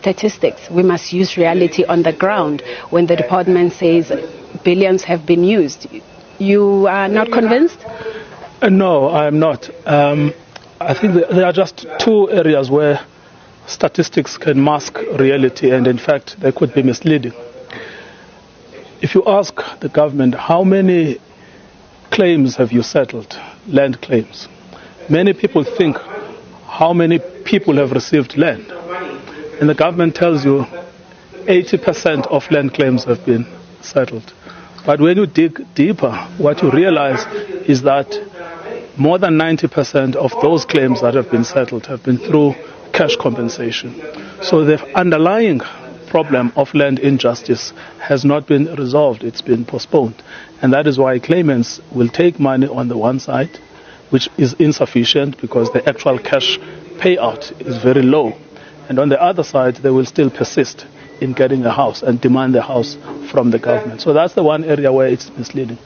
statistics. We must use reality on the ground. When the department says billions have been used, you are not convinced? No, I am not. I think there are just two areas where statistics can mask reality, and in fact they could be misleading. If you ask the government, how many claims have you settled, land claims? Many people think, how many people have received land? And the government tells you 80% of land claims have been settled. But when you dig deeper, what you realize is that more than 90% of those claims that have been settled have been through cash compensation. So the underlying problem of land injustice has not been resolved, it's been postponed. And that is why claimants will take money on the one side, which is insufficient because the actual cash payout is very low. And on the other side, they will still persist in getting a house and demand the house from the government. So that's the one area where it's misleading.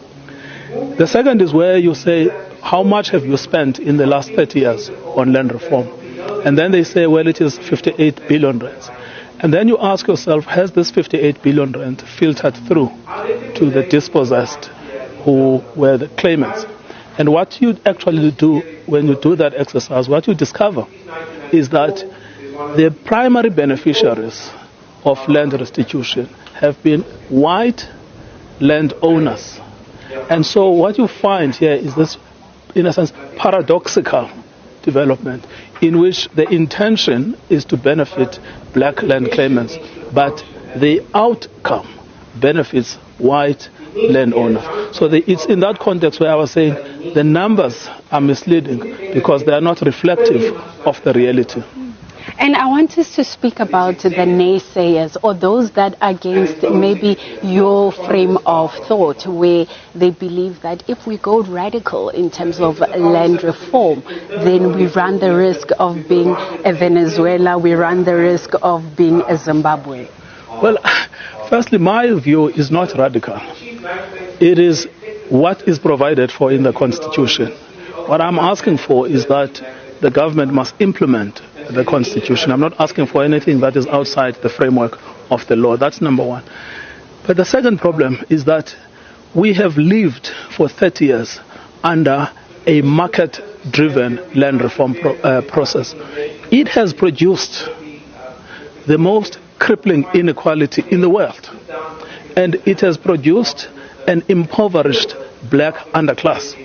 The second is where you say, how much have you spent in the last 30 years on land reform? And then they say, well, it is 58 billion rands. And then you ask yourself, has this 58 billion rand filtered through to the dispossessed who were the claimants? And what you actually do when you do that exercise, what you discover is that the primary beneficiaries of land restitution have been white landowners. And so what you find here is this, in a sense, paradoxical development in which the intention is to benefit black land claimants, but the outcome benefits white landowners. So it's in that context where I was saying the numbers are misleading because they are not reflective of the reality. And I want us to speak about the naysayers or those that are against maybe your frame of thought, where they believe that if we go radical in terms of land reform, then we run the risk of being a Venezuela, we run the risk of being a Zimbabwe. Well, firstly, my view is not radical. It is what is provided for in the Constitution. What I'm asking for is that the government must implement the Constitution. I'm not asking for anything that is outside the framework of the law. That's number one. But the second problem is that we have lived for 30 years under a market-driven land reform process. It has produced the most crippling inequality in the world. And it has produced an impoverished black underclass.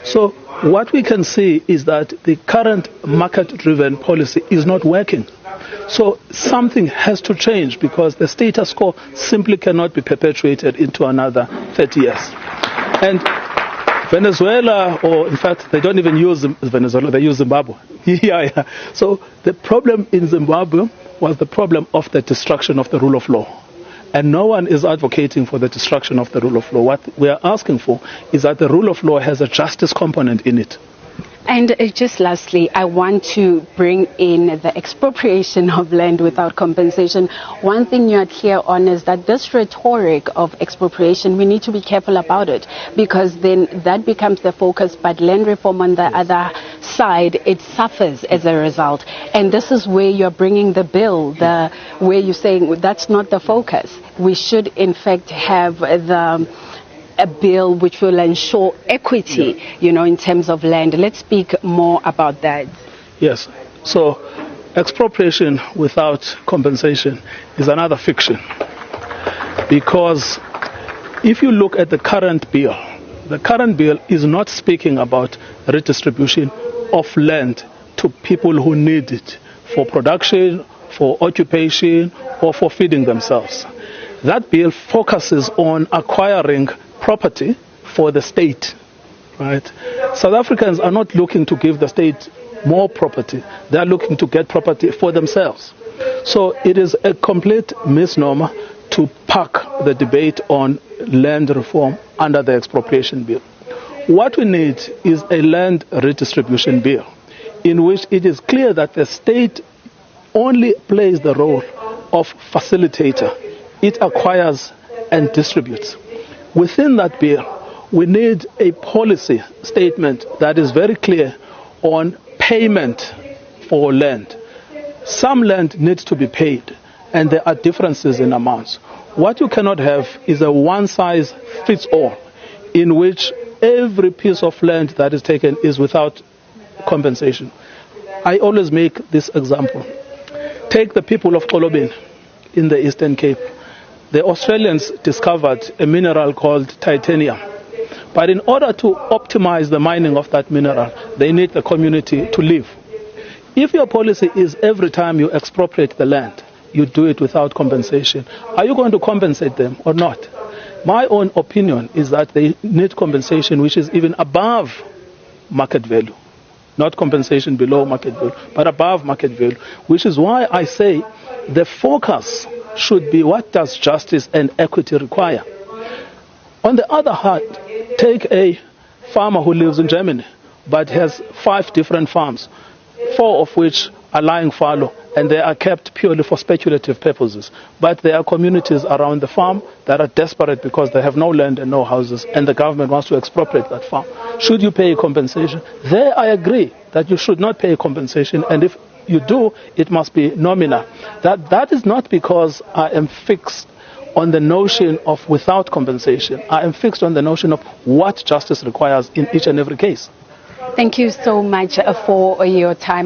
So what we can see is that the current market-driven policy is not working. So something has to change because the status quo simply cannot be perpetuated into another 30 years. And Venezuela, or in fact, they don't even use Venezuela, they use Zimbabwe. Yeah. So the problem in Zimbabwe was the problem of the destruction of the rule of law. And no one is advocating for the destruction of the rule of law. What we are asking for is that the rule of law has a justice component in it. And just lastly, I want to bring in the expropriation of land without compensation. One thing you are clear on is that this rhetoric of expropriation, we need to be careful about it, because then that becomes the focus, but land reform on the other side, it suffers as a result. And this is where you're bringing the bill, where you're saying that's not the focus. We should in fact have a bill which will ensure equity, in terms of land. Let's speak more about that. Yes. So expropriation without compensation is another fiction. Because if you look at the current bill is not speaking about redistribution of land to people who need it for production, for occupation, or for feeding themselves. That bill focuses on acquiring property for the state, right? South Africans are not looking to give the state more property. They are looking to get property for themselves. So it is a complete misnomer to park the debate on land reform under the expropriation bill. What we need is a land redistribution bill in which it is clear that the state only plays the role of facilitator. It acquires and distributes. Within that bill, we need a policy statement that is very clear on payment for land. Some land needs to be paid, and there are differences in amounts. What you cannot have is a one-size-fits-all in which every piece of land that is taken is without compensation. I always make this example. Take the people of Kolobin in the Eastern Cape. The Australians discovered a mineral called titanium. But in order to optimize the mining of that mineral, they need the community to live. If your policy is every time you expropriate the land, you do it without compensation, are you going to compensate them or not? My own opinion is that they need compensation which is even above market value. Not compensation below market value, but above market value, which is why I say the focus should be what does justice and equity require. On the other hand, take a farmer who lives in Germany but has 5 different farms, 4 of which are lying fallow, and they are kept purely for speculative purposes. But there are communities around the farm that are desperate because they have no land and no houses, and the government wants to expropriate that farm. Should you pay compensation? There I agree that you should not pay compensation, and if you do, it must be nominal. That is not because I am fixed on the notion of without compensation. I am fixed on the notion of what justice requires in each and every case. Thank you so much for your time.